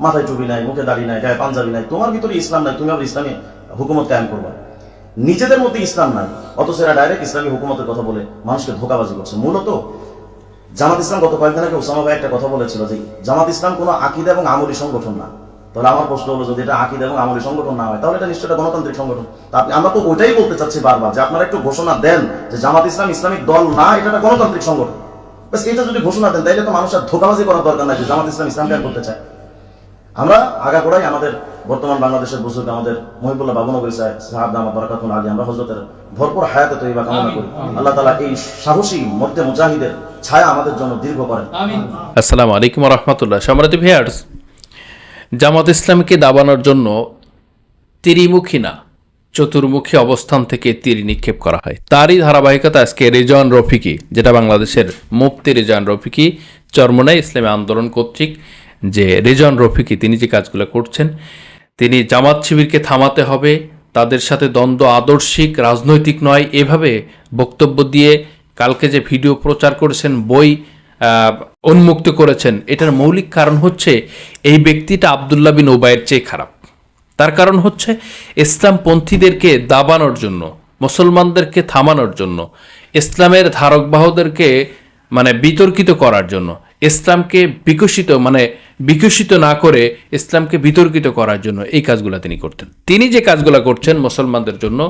মাথায় টুপি নাই, মুখে দাড়ি নাই, গায়ে পাঞ্জাবি নাই, তোমার ভিতরে ইসলাম নাই, তুমি আবার ইসলামী হুকুমত কায়েম করবা। নিজেদের মধ্যে ইসলাম নাই, অথচ এরা ডাইরেক্ট ইসলামী হুকুমতের কথা বলে মানুষকে ধোঁকাবাজি করছে। মূলত জামাত ইসলাম গত কয়েকদিন আগে ওসামা ভাই একটা কথা বলেছিল যে জামাত ইসলাম কোনো আকীদা এবং আমলী সংগঠন না। তাহলে আমার প্রশ্ন হলো, যদি এটা আকীদা এবং আমলী সংগঠন না হয় তাহলে এটা নিশ্চয়ই গণতান্ত্রিক সংগঠন। আমরা তো ওইটাই বলতে চাচ্ছি বারবার যে আপনারা একটু ঘোষণা দেন যে জামাত ইসলাম ইসলামিক দল না, এটা একটা গণতান্ত্রিক সংগঠন। বাস এটা যদি ঘোষণা দেন তাইলে তো মানুষের ধোঁকাবাজি করার দরকার নাই যে জামাত ইসলাম ইসলাম কায়েম করতে চায়। আমরা আগাগোড়াই আমাদের বর্তমান বাংলাদেশের বুজুর্গ আমাদের মহিবুল্লাহ বাবুনগরী সাহেব দামাত বারাকাতুহু আলী, আমরা হযরতের ভরপুর হায়াতে তৈবা কামনা করি। আল্লাহ তাআলা এই সাহসী মধ্যে মুজাহিদের ছায়া আমাদের জন্য দীর্ঘ করেন। আমিন। আসসালামু আলাইকুম ওয়া রাহমাতুল্লাহ। সম্মানিত ভিউয়ার্স, জামাত ইসলামকে দাবানোর জন্য ত্রিমুখী না চতুর্মুখী অবস্থান থেকে তীর নিক্ষেপ করা হয়। তারই ধারাবাহিকতা আজকে রেজওয়ান রফিকি, যেটা বাংলাদেশের মুফতি রেজওয়ান রফিকি চরমোনাই ইসলামী আন্দোলন কর্তৃক যে রেজওয়ান রফিকি তিনি যে কাজগুলো করছেন, তিনি জামাত শিবিরকে থামাতে হবে, তাদের সাথে দ্বন্দ্ব আদর্শিক রাজনৈতিক নয়, এভাবে বক্তব্য দিয়ে কালকে যে ভিডিও প্রচার করেছেন, বই উন্মুক্ত করেছেন, এটার মৌলিক কারণ হচ্ছে এই ব্যক্তিটা আব্দুল্লাহ বিন উবাইয়ের চেয়ে খারাপ। তার কারণ হচ্ছে ইসলামপন্থীদেরকে দাবানোর জন্য, মুসলমানদেরকে থামানোর জন্য, ইসলামের ধারকবাহদেরকে বিতর্কিত করার জন্য, ইসলামকে বিকশিত না করে ইসলামকে বিতর্কিত করার জন্য এই কাজগুলো তিনি করতেন। তিনি যে কাজগুলো করছেন মুসলমানদের জন্য,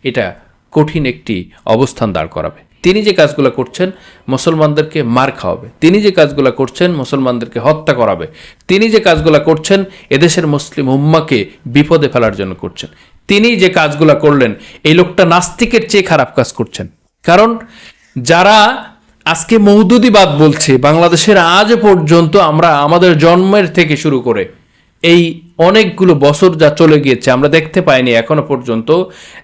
এটা কঠিন একটি অবস্থান দাঁড় করাবে। তিনি যে কাজগুলো করছেন মুসলমানদেরকে মার খাওয়াবে, তিনি যে কাজগুলো করছেন মুসলমানদেরকে হত্যা করাবে, তিনি যে কাজগুলো করছেন এদেশের মুসলিম উম্মাকে বিপদে ফেলার জন্য করছেন। তিনি যে কাজগুলো করলেন, এই লোকটা নাস্তিকের চেয়ে খারাপ কাজ করছেন। কারণ যারা আজকে মওদুদিবাদ বলছে, বাংলাদেশের আজ পর্যন্ত আমরা আমাদের জন্মের থেকে শুরু করে এই অনেকগুলো বছর যা চলে গিয়েছে, আমরা দেখতে পাইনি এখনো পর্যন্ত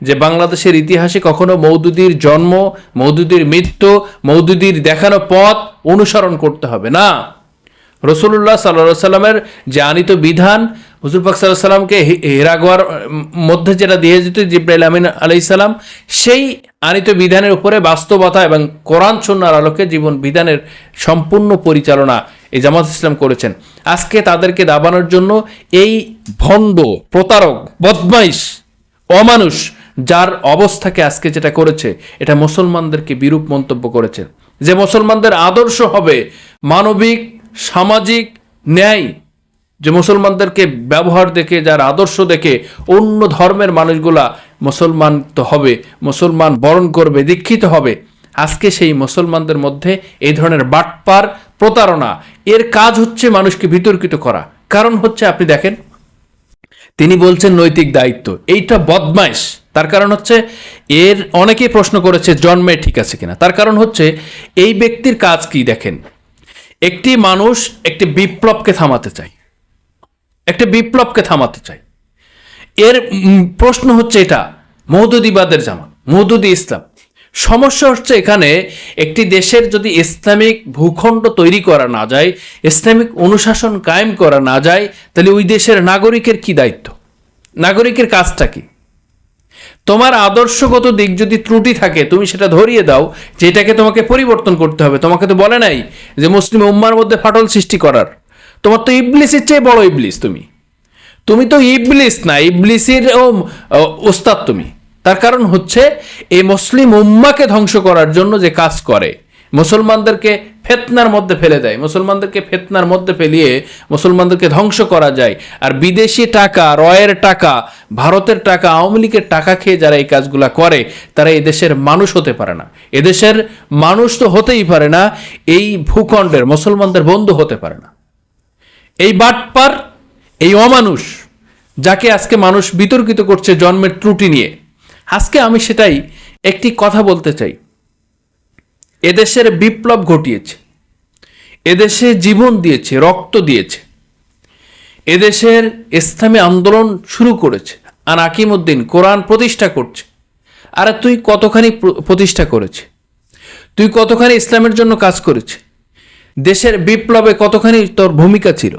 যে বাংলাদেশের ইতিহাসে কখনো মওদুদির জন্ম, মওদুদির মৃত্যু, মওদুদির দেখানো পথ অনুসরণ করতে হবে না। রাসূলুল্লাহ সাল্লাল্লাহু আলাইহি সাল্লামের যে আনিত বিধান, হুজুর পাক সাল্লাল্লাহু আলাইহি সাল্লামকে হিরা গুহার মধ্যে যেটা দিয়ে যেত জিবরাইল আমিন আলাইহিস সালাম, সেই আনিত বিধানের উপরে বাস্তবতা এবং কোরআন সুন্নাহর আলোকে জীবন বিধানের সম্পূর্ণ পরিচালনা এই জামাত ইসলাম করেছেন। আজকে তাদেরকে দাবানোর জন্য এই ভণ্ড, প্রতারক, বদমাইশ, অমানুষ যার অবস্থাকে আজকে যেটা করেছে, এটা মুসলমানদেরকে বিরূপ মন্তব্য করেছে। যে মুসলমানদের আদর্শ হবে মানবিক, সামাজিক, ন্যায়, যে মুসলমানদেরকে ব্যবহার দেখে, যার আদর্শ দেখে অন্য ধর্মের মানুষগুলা মুসলমান তো হবে, মুসলমান বরণ করবে, দীক্ষিত হবে। আজকে সেই মুসলমানদের মধ্যে এই ধরনের বাটপার, প্রতারণা, এর কাজ হচ্ছে মানুষকে বিতর্কিত করা। কারণ হচ্ছে আপনি দেখেন, তিনি বলছেন নৈতিক দায়িত্ব, এইটা বদমাইশ। তার কারণ হচ্ছে এর অনেকেই প্রশ্ন করেছে জন্মে ঠিক আছে কিনা। তার কারণ হচ্ছে এই ব্যক্তির কাজ কি দেখেন, একটি মানুষ একটি বিপ্লবকে থামাতে চায়, একটা বিপ্লবকে থামাতে চায়। এর প্রশ্ন হচ্ছে এটা মওদুদিবাদের জামাত, মওদুদি ইসলাম। সমস্যা হচ্ছে এখানে একটি দেশের যদি ইসলামিক ভূখণ্ড তৈরি করা না যায়, ইসলামিক অনুশাসন কায়েম করা না যায়, তাহলে ওই দেশের নাগরিকের কি দায়িত্ব? নাগরিকের কাজটা কি? তোমার আদর্শগত দিক যদি ত্রুটি থাকে, তুমি সেটা ধরিয়ে দাও যে এটাকে তোমাকে পরিবর্তন করতে হবে। তোমাকে তো বলে নাই যে মুসলিম উম্মার মধ্যে ফাটল সৃষ্টি করার। তোমার তো ইবলিসের চেয়ে বড় ইবলিস। তুমি তো ইবলিস না, ইবলিসের ওস্তাদ তুমি। তার কারণ হচ্ছে এই মুসলিম উম্মাকে ধ্বংস করার জন্য যে কাজ করে, মুসলমানদেরকে ফিতনার মধ্যে ফেলে দেয়, মুসলমানদেরকে ফিতনার মধ্যে ফেলিয়ে মুসলমানদেরকে ধ্বংস করা যায়। আর বিদেশি টাকা, রয়ের টাকা, ভারতের টাকা, আওয়ামী লীগের টাকা খেয়ে যারা এই কাজগুলা করে, তারা এদেশের মানুষ হতে পারে না। এদেশের মানুষ তো হতেই পারে না, এই ভূখণ্ডের মুসলমানদের বন্ধু হতে পারে না। এই বাটপার, এই অমানুষ, যাকে আজকে মানুষ বিতর্কিত করছে জন্মের ত্রুটি নিয়ে, আজকে আমি সেটাই একটি কথা বলতে চাই। এদেশের বিপ্লব ঘটিয়েছে, এদেশে জীবন দিয়েছে, রক্ত দিয়েছে, এদেশের ইসলামী আন্দোলন শুরু করেছে, আর আকিমউদ্দিন কোরআন প্রতিষ্ঠা করছে। আর তুই কতখানি প্রতিষ্ঠা করেছে, তুই কতখানি ইসলামের জন্য কাজ করেছে, দেশের বিপ্লবে কতখানি তোর ভূমিকা ছিল,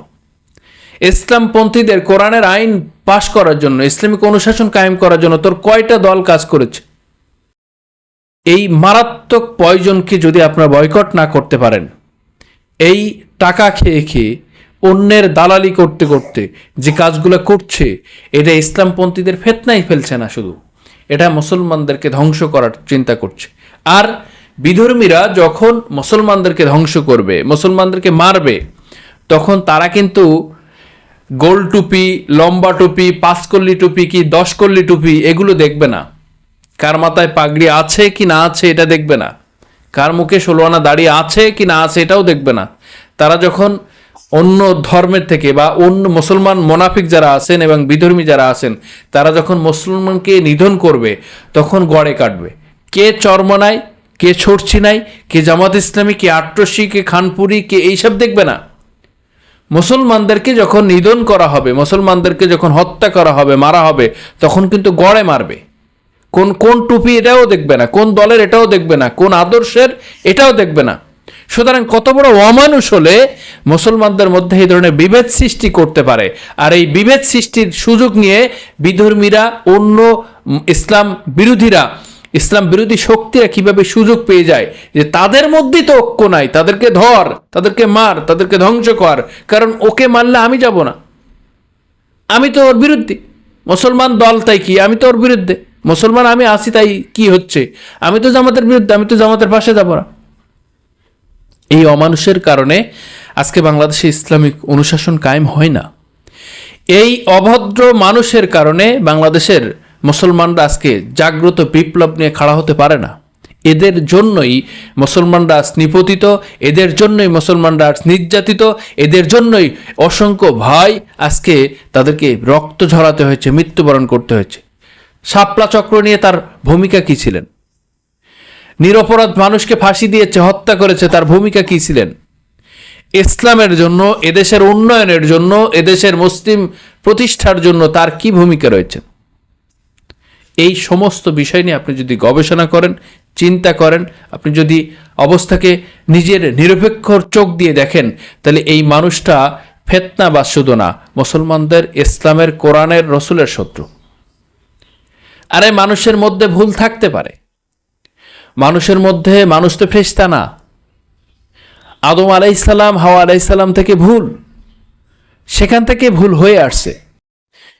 ইসলামপন্থীদের কোরআনের আইন পাশ করার জন্য, ইসলামিক অনুশাসন কায়েম করার জন্য তোর কয়টা দল কাজ করেছে? এই মারাত্মক পয়জনকে যদি আপনারা বয়কট না করতে পারেন, এই টাকা খেয়ে খেয়ে অন্যের দালালি করতে করতে যে কাজগুলো করছে, এটা ইসলামপন্থীদের ফিতনায় ফেলছে না, শুধু এটা মুসলমানদেরকে ধ্বংস করার চিন্তা করছে। আর বিধর্মীরা যখন মুসলমানদেরকে ধ্বংস করবে, মুসলমানদেরকে মারবে, তখন তারা কিন্তু গোল টুপি, লম্বা টুপি, 5 কল্লি টুপি কি 10 কল্লি টুপি এগুলো দেখবে না, কার মাথায় পাগড়ি আছে কি না আছে এটা দেখবে না, কার মুখে 16 আনা দাড়ি আছে কি না আছে এটাও দেখবে না। তারা যখন অন্য ধর্মের থেকে বা অন্য মুসলমান মোনাফিক যারা আছেন এবং বিধর্মী যারা আছেন, তারা যখন মুসলমানকে নিধন করবে, তখন গড়ে কাটবে। কে চরমনাই, কে ছড়ছি নাই, কে জামাত ইসলামী, কে আট্রসি, কে খানপুরি, কে এইসব দেখবে না। মুসলমানদেরকে যখন নিধন করা হবে, মুসলমানদেরকে যখন হত্যা করা হবে, মারা হবে, তখন কিন্তু গড়ে মারবে। কোন কোন টুপি এটাও দেখবে না, কোন দলের এটাও দেখবে না, কোন আদর্শের এটাও দেখবে না। সুতরাং কত বড় অমানুষ হলে মুসলমানদের মধ্যে এই ধরনের বিভেদ সৃষ্টি করতে পারে। আর এই বিভেদ সৃষ্টির সুযোগ নিয়ে বিধর্মীরা, অন্য ইসলাম বিরোধীরা, ইসলাম বিরোধী শক্তিরা কিভাবে সুযোগ পেয়ে যায় যে তাদের মধ্যেই তো ঐক্য নাই, তাদেরকে ধর, তাদেরকে মার, তাদেরকে ধ্বংস কর, কারণ ওকে মারলে আমি যাব না, আমি তো ওর বিরুদ্ধে। মুসলমান দল তাই কি, আমি তো ওর বিরুদ্ধে। মুসলমান আমি আসি তাই কি হচ্ছে, আমি তো জামাতের বিরুদ্ধে, আমি তো জামাতের পাশে যাব না। এই অমানুষের কারণে আজকে বাংলাদেশে ইসলামিক অনুশাসন কায়েম হয় না। এই অভদ্র মানুষের কারণে বাংলাদেশের মুসলমানরা আজকে জাগ্রত বিপ্লব নিয়ে খাড়া হতে পারে না। এদের জন্যই মুসলমানরা আজ নিপতিত, এদের জন্যই মুসলমানরা আজ নির্যাতিত, এদের জন্যই অসংখ্য ভাই আজকে তাদেরকে রক্ত ঝরাতে হয়েছে, মৃত্যুবরণ করতে হয়েছে। শাপলা চক্র নিয়ে তার ভূমিকা কী ছিলেন? নিরপরাধ মানুষকে ফাঁসি দিয়েছে, হত্যা করেছে, তার ভূমিকা কী ছিলেন? ইসলামের জন্য, এদেশের উন্নয়নের জন্য, এদেশের মুসলিম প্রতিষ্ঠার জন্য তার কি ভূমিকা রয়েছে? এই সমস্ত বিষয় নিয়ে আপনি যদি গবেষণা করেন, চিন্তা করেন, আপনি যদি অবস্থাকে নিজের নিরপেক্ষ চোখ দিয়ে দেখেন, তাহলে এই মানুষটা ফিতনাবাজ শুধু না, মুসলমানদের, ইসলামের, কোরআনের, রসুলের শত্রু। আরে মানুষের মধ্যে ভুল থাকতে পারে, মানুষের মধ্যে, মানুষ তো ফেরেশতা না। আদম আলাইসাল্লাম, হাওয়া আলাইসাল্লাম থেকে ভুল, সেখান থেকে ভুল হয়ে আসছে।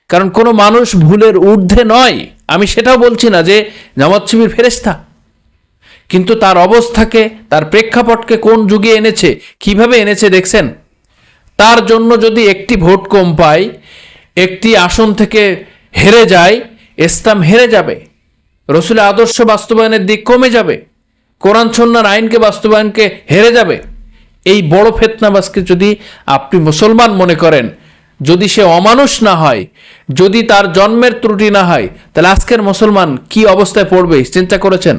কারণ কোনো মানুষ ভুলের ঊর্ধ্বে নয়। আমি সেটাও বলছি না যে জামাত শিবির ফেরেশতা, কিন্তু তার অবস্থাকে, তার প্রেক্ষাপটকে কোন যুগে এনেছে, কিভাবে এনেছে দেখছেন? তার জন্য যদি একটি ভোট কম পায়, একটি আসন থেকে হেরে যায়, ইসলাম হেরে যাবে, রসুলের আদর্শ বাস্তবায়নের দিক কমে যাবে, কোরআন সুন্নাহর আইনকে বাস্তবায়নকে হেরে যাবে। এই বড় ফিতনাবাজকে যদি আপনি মুসলমান মনে করেন, যদি সে অমানুষ না হয়, যদি তার জন্মের ত্রুটি না হয়, তাহলে আজকের মুসলমান কি অবস্থায় পড়বে চিন্তা করেছেন?